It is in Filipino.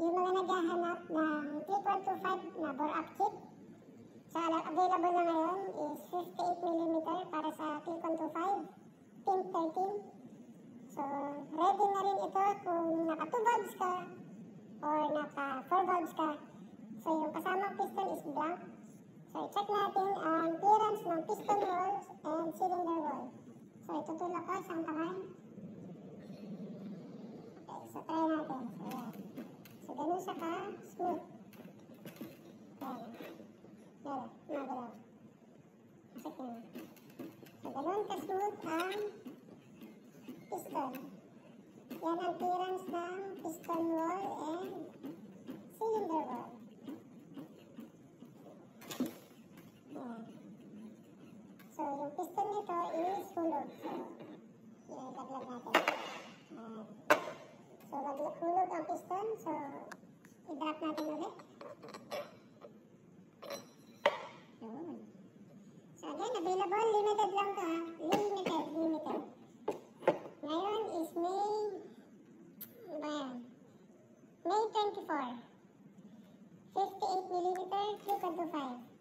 yung mga naghahanap ng 3125 na bore-up kit, so available na ngayon is 58mm para sa 3125, pin 13. So, ready na rin ito kung naka 2 valves ka or naka 4 valves ka. So, yung kasamang piston is blank. So, i-check natin ang clearance ng piston wall and cylinder wall. So, itutulak ko sa kamay. Okay, so try natin. So, yan. So, ganun siya ka-smooth. Yan. Yan, magalaw. Masik na. So, ganun ka-smooth ang piston. Yan ang clearance ng piston wall and cylinder wall. Yan. So, yung piston nito is hulog. So, yan, daglag natin. So, hulog ang piston. So, i-drop natin ulit. Yun. So, again, available. Limited lang to ha. Limited. Ngayon is May 24. 58mm 3.25.